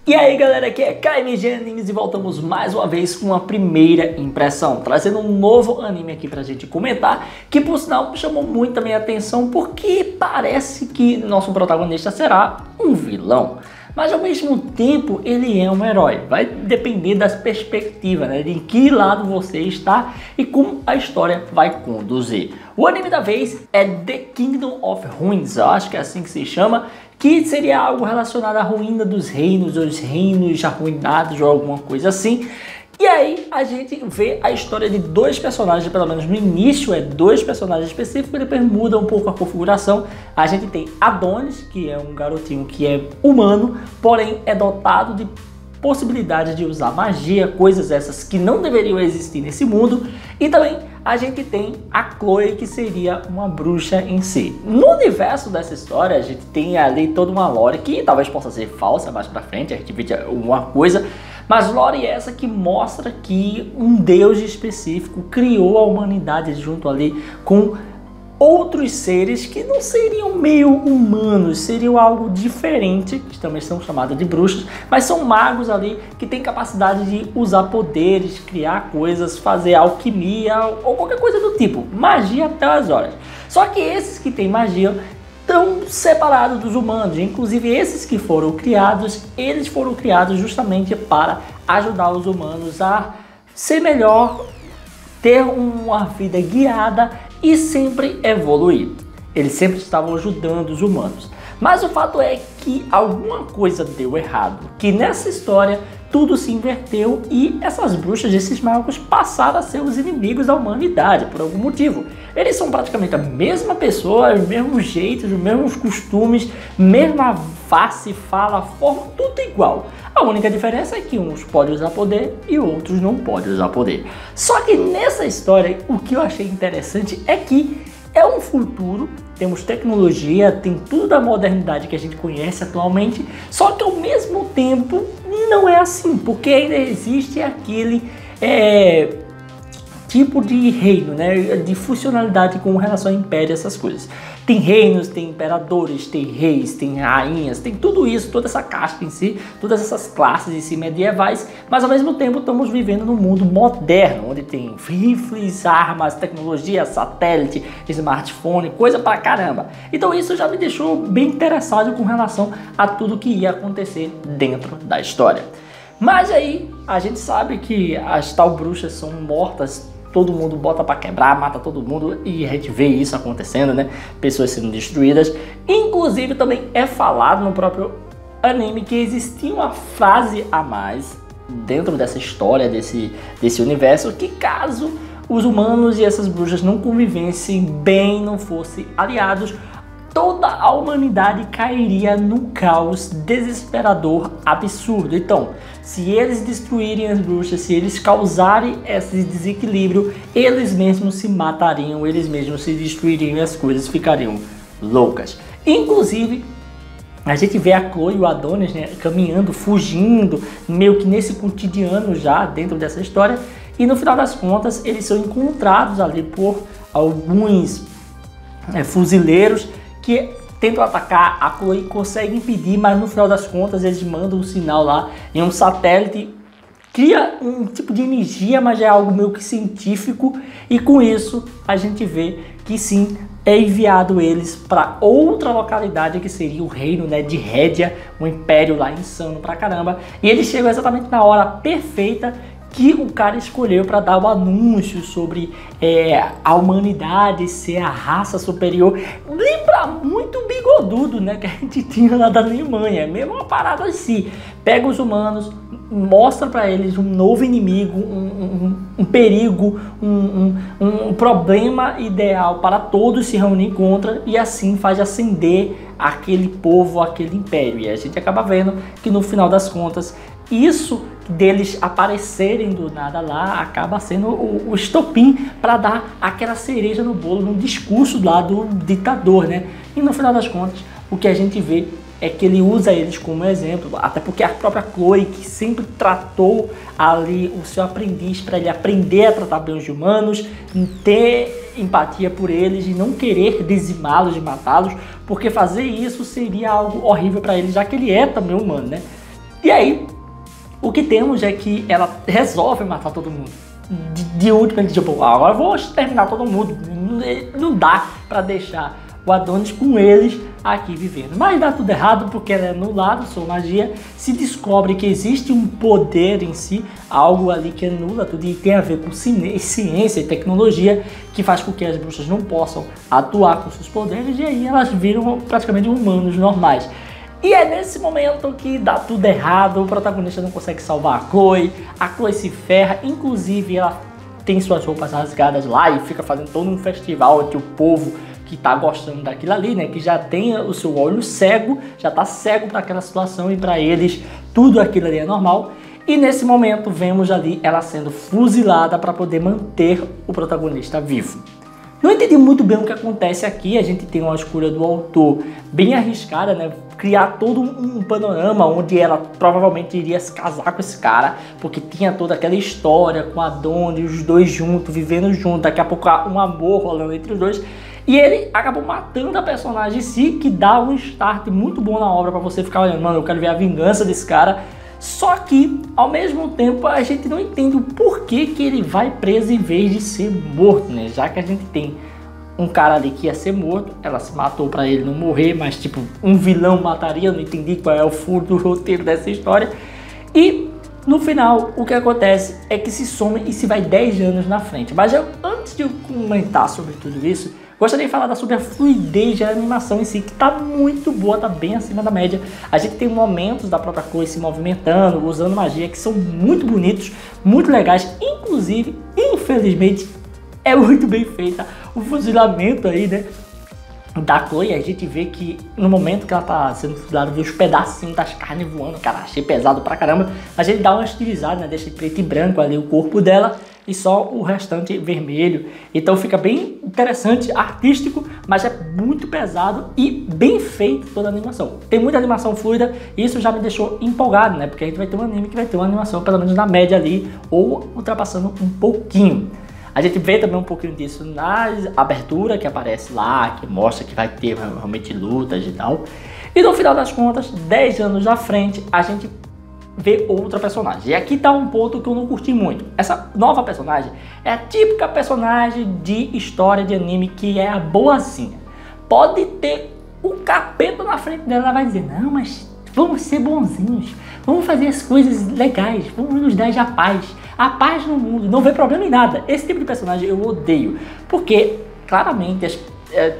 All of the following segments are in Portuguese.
E aí galera, aqui é KMG Animes e voltamos mais uma vez com uma primeira impressão, trazendo um novo anime aqui pra gente comentar, que por sinal chamou muito a minha atenção porque parece que nosso protagonista será um vilão. Mas ao mesmo tempo ele é um herói, vai depender das perspectivas, né, de que lado você está e como a história vai conduzir. O anime da vez é The Kingdom of Ruins, eu acho que é assim que se chama, que seria algo relacionado à ruína dos reinos, ou os reinos arruinados ou alguma coisa assim. E aí a gente vê a história de dois personagens, pelo menos no início é dois personagens específicos, depois muda um pouco a configuração. A gente tem Adonis, que é um garotinho que é humano, porém é dotado de possibilidade de usar magia, coisas essas que não deveriam existir nesse mundo. E também a gente tem a Chloe, que seria uma bruxa em si. No universo dessa história a gente tem ali toda uma lore que talvez possa ser falsa mais pra frente, a gente vê alguma coisa. Mas lore é essa que mostra que um deus específico criou a humanidade junto ali com outros seres que não seriam meio humanos, seriam algo diferente, que também são chamados de bruxos, mas são magos ali que têm capacidade de usar poderes, criar coisas, fazer alquimia ou qualquer coisa do tipo, magia até as horas. Só que esses que têm magia estão separados dos humanos, inclusive esses que foram criados, eles foram criados justamente para ajudar os humanos a ser melhor, ter uma vida guiada e sempre evoluir. Eles sempre estavam ajudando os humanos. Mas o fato é que alguma coisa deu errado, que nessa história tudo se inverteu e essas bruxas, esses magos passaram a ser os inimigos da humanidade por algum motivo. Eles são praticamente a mesma pessoa, os mesmos jeitos, os mesmos costumes, mesma face, fala, forma, tudo igual. A única diferença é que uns podem usar poder e outros não podem usar poder. Só que nessa história, o que eu achei interessante é que é um futuro, temos tecnologia, tem tudo da modernidade que a gente conhece atualmente, só que ao mesmo tempo não é assim, porque ainda existe aquele tipo de reino, né, de funcionalidade com relação ao império, essas coisas. Tem reinos, tem imperadores, tem reis, tem rainhas, tem tudo isso, toda essa casta em si, todas essas classes em si medievais, mas ao mesmo tempo estamos vivendo num mundo moderno, onde tem rifles, armas, tecnologia, satélite, smartphone, coisa pra caramba. Então isso já me deixou bem interessado com relação a tudo que ia acontecer dentro da história. Mas aí a gente sabe que as tal bruxas são mortas, todo mundo bota pra quebrar, mata todo mundo e a gente vê isso acontecendo, né? Pessoas sendo destruídas. Inclusive também é falado no próprio anime que existia uma frase a mais dentro dessa história, desse universo, que caso os humanos e essas bruxas não convivessem bem, não fossem aliados, toda a humanidade cairia num caos desesperador, absurdo. Então, se eles destruírem as bruxas, se eles causarem esse desequilíbrio, eles mesmos se matariam, eles mesmos se destruiriam e as coisas ficariam loucas. Inclusive, a gente vê a Chloe e o Adonis, né, caminhando, fugindo, meio que nesse cotidiano já dentro dessa história. E no final das contas, eles são encontrados ali por alguns fuzileiros que tentam atacar. A Chloe consegue impedir, mas no final das contas eles mandam um sinal lá em um satélite, cria um tipo de energia, mas é algo meio que científico, e com isso a gente vê que sim, é enviado eles para outra localidade que seria o reino, né, de Rédia, um império lá insano pra caramba, e eles chegam exatamente na hora perfeita que o cara escolheu para dar o anúncio sobre a humanidade ser a raça superior. Lembra muito o Bigodudo, né, que a gente tinha lá da Alemanha, é mesmo uma parada assim. Pega os humanos, mostra para eles um novo inimigo, um perigo, um problema ideal para todos se reunir contra, e assim faz ascender aquele povo, aquele império. E a gente acaba vendo que no final das contas isso deles aparecerem do nada lá acaba sendo o estopim para dar aquela cereja no bolo no discurso lá do ditador, né? E no final das contas o que a gente vê é que ele usa eles como exemplo, até porque a própria Chloe, que sempre tratou ali o seu aprendiz para ele aprender a tratar bem os humanos, ter empatia por eles e não querer dizimá-los e matá-los, porque fazer isso seria algo horrível para ele, já que ele é também humano, né? E aí, o que temos é que ela resolve matar todo mundo. De última, tipo, agora eu vou exterminar todo mundo. Não dá pra deixar o Adonis com eles aqui vivendo. Mas dá tudo errado porque ela é anulada, sua magia. Se descobre que existe um poder em si, algo ali que anula tudo e tem a ver com ciência e tecnologia, que faz com que as bruxas não possam atuar com seus poderes, e aí elas viram praticamente humanos normais. E é nesse momento que dá tudo errado, o protagonista não consegue salvar a Chloe se ferra, inclusive ela tem suas roupas rasgadas lá e fica fazendo todo um festival entre o povo que tá gostando daquilo ali, né, que já tem o seu olho cego, já tá cego para aquela situação e para eles tudo aquilo ali é normal. E nesse momento vemos ali ela sendo fuzilada para poder manter o protagonista vivo. Não entendi muito bem o que acontece aqui, a gente tem uma escolha do autor bem arriscada, né? Criar todo um panorama onde ela provavelmente iria se casar com esse cara, porque tinha toda aquela história com a Dona e os dois juntos, vivendo juntos, daqui a pouco um amor rolando entre os dois. E ele acabou matando a personagem em si, que dá um start muito bom na obra pra você ficar olhando, mano, eu quero ver a vingança desse cara. Só que, ao mesmo tempo, a gente não entende o porquê que ele vai preso em vez de ser morto, né? Já que a gente tem um cara ali que ia ser morto, ela se matou pra ele não morrer, mas tipo, um vilão mataria, eu não entendi qual é o furo do roteiro dessa história. E no final, o que acontece é que se some e se vai 10 anos na frente. Mas antes de eu comentar sobre tudo isso, gostaria de falar sobre a fluidez da animação em si, que tá muito boa, tá bem acima da média. A gente tem momentos da própria Chloe se movimentando, usando magia, que são muito bonitos, muito legais. Inclusive, infelizmente, é muito bem feita o fuzilamento aí, né, da Chloe. A gente vê que no momento que ela tá sendo fuzilada, vê os pedacinhos das carnes voando, cara, achei pesado pra caramba. A gente dá uma estilizada, né, deixa de preto e branco ali o corpo dela e só o restante vermelho. Então fica bem interessante, artístico, mas é muito pesado e bem feito toda a animação. Tem muita animação fluida e isso já me deixou empolgado, né, porque a gente vai ter um anime que vai ter uma animação pelo menos na média ali, ou ultrapassando um pouquinho. A gente vê também um pouquinho disso na abertura que aparece lá, que mostra que vai ter realmente lutas e tal. E no final das contas, 10 anos à frente, a gente vê outra personagem. E aqui tá um ponto que eu não curti muito. Essa nova personagem é a típica personagem de história de anime que é a boazinha. Pode ter o capeta na frente dela, ela vai dizer, não, mas vamos ser bonzinhos, vamos fazer as coisas legais, vamos nos dar a paz no mundo, não vê problema em nada. Esse tipo de personagem eu odeio, porque claramente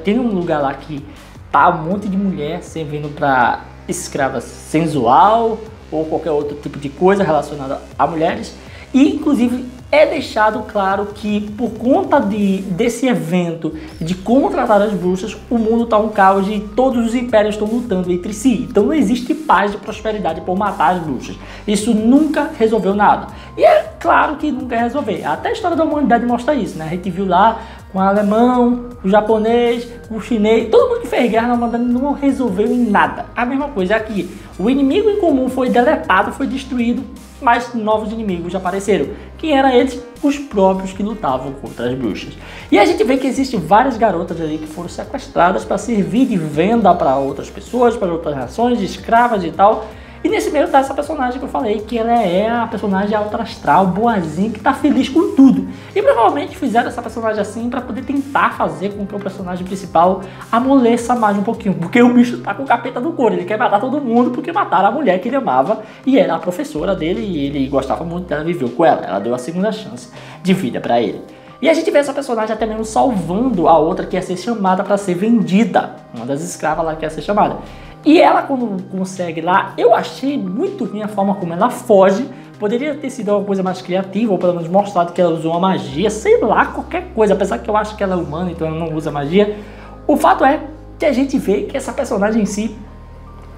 tem um lugar lá que tá um monte de mulher servindo para escrava sensual ou qualquer outro tipo de coisa relacionada a mulheres, e inclusive é deixado claro que por conta desse evento, de como tratar as bruxas, o mundo está um caos e todos os impérios estão lutando entre si. Então não existe paz e prosperidade por matar as bruxas. Isso nunca resolveu nada. E é claro que nunca vai resolver. Até a história da humanidade mostra isso, né? A gente viu lá com o alemão, o japonês, o chinês, todo mundo que fez guerra na humanidade não resolveu em nada. A mesma coisa aqui. O inimigo em comum foi deletado, foi destruído, mas novos inimigos já apareceram. Quem eram eles? Os próprios que lutavam contra as bruxas. E a gente vê que existem várias garotas ali que foram sequestradas para servir de venda para outras pessoas, para outras nações, de escravas e tal. E nesse meio tá essa personagem que eu falei, que ela é a personagem alta astral, boazinha, que tá feliz com tudo. E provavelmente fizeram essa personagem assim para poder tentar fazer com que o personagem principal amoleça mais um pouquinho. Porque o bicho tá com o capeta do couro, ele quer matar todo mundo porque mataram a mulher que ele amava e era a professora dele e ele gostava muito dela, viveu com ela. Ela deu a segunda chance de vida para ele. E a gente vê essa personagem até mesmo salvando a outra que ia ser chamada para ser vendida. Uma das escravas lá que ia ser chamada. E ela, quando consegue lá, eu achei muito ruim a forma como ela foge. Poderia ter sido uma coisa mais criativa, ou pelo menos mostrado que ela usou uma magia, sei lá, qualquer coisa. Apesar que eu acho que ela é humana, então ela não usa magia. O fato é que a gente vê que essa personagem em si,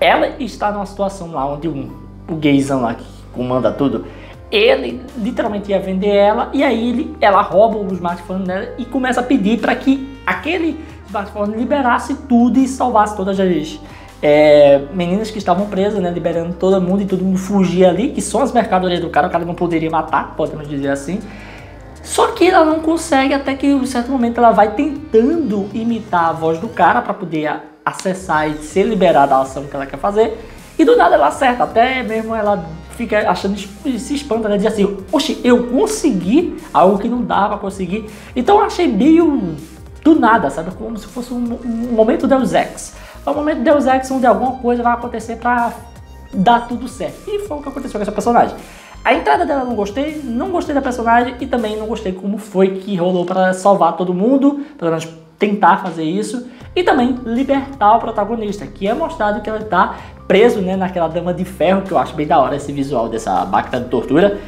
ela está numa situação lá onde o gaysão lá que comanda tudo, ele literalmente ia vender ela, e aí ela rouba o smartphone dela e começa a pedir para que aquele smartphone liberasse tudo e salvasse todas as meninas que estavam presas, né, liberando todo mundo e todo mundo fugia ali, que são as mercadorias do cara, o cara não poderia matar, podemos dizer assim. Só que ela não consegue, até que em certo momento ela vai tentando imitar a voz do cara para poder acessar e ser liberada a ação que ela quer fazer. E do nada ela acerta, até mesmo ela fica achando, se espanta, né? Diz assim, oxe, eu consegui algo que não dava pra conseguir. Então eu achei meio do nada, sabe? Como se fosse um momento Deus Ex. É um momento Deus Ex onde alguma coisa vai acontecer pra dar tudo certo. E foi o que aconteceu com essa personagem. A entrada dela não gostei da personagem e também não gostei como foi que rolou para salvar todo mundo, pelo menos tentar fazer isso, e também libertar o protagonista, que é mostrado que ela tá preso, né, naquela dama de ferro, que eu acho bem da hora esse visual dessa máquina de tortura,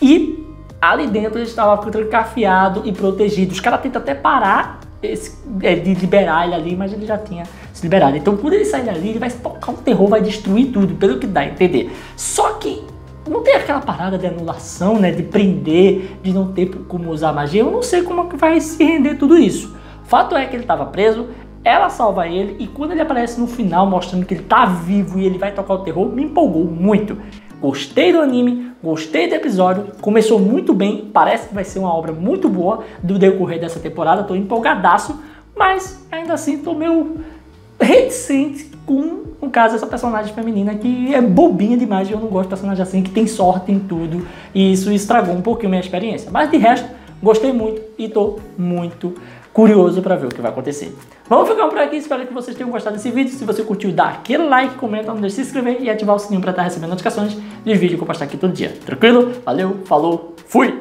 e ali dentro ele estava trancafiado e protegido. Os caras tentam até parar de liberar ele ali, mas ele já tinha se liberado. Então quando ele sair dali, ele vai tocar um terror, vai destruir tudo, pelo que dá a entender. Só que não tem aquela parada de anulação, né, de prender, de não ter como usar magia. Eu não sei como é que vai se render tudo isso. O fato é que ele estava preso, ela salva ele, e quando ele aparece no final mostrando que ele tá vivo e ele vai tocar o terror, me empolgou muito. Gostei do anime, gostei do episódio, começou muito bem, parece que vai ser uma obra muito boa do decorrer dessa temporada, tô empolgadaço, mas ainda assim tô meio reticente com, no caso, essa personagem feminina que é bobinha demais e eu não gosto de personagem assim, que tem sorte em tudo, e isso estragou um pouquinho minha experiência. Mas de resto, gostei muito e tô muito curioso para ver o que vai acontecer. Vamos ficando por aqui, espero que vocês tenham gostado desse vídeo. Se você curtiu, dá aquele like, comenta, não deixe de se inscrever e ativar o sininho para estar recebendo notificações de vídeo que eu postar aqui todo dia. Tranquilo? Valeu, falou, fui!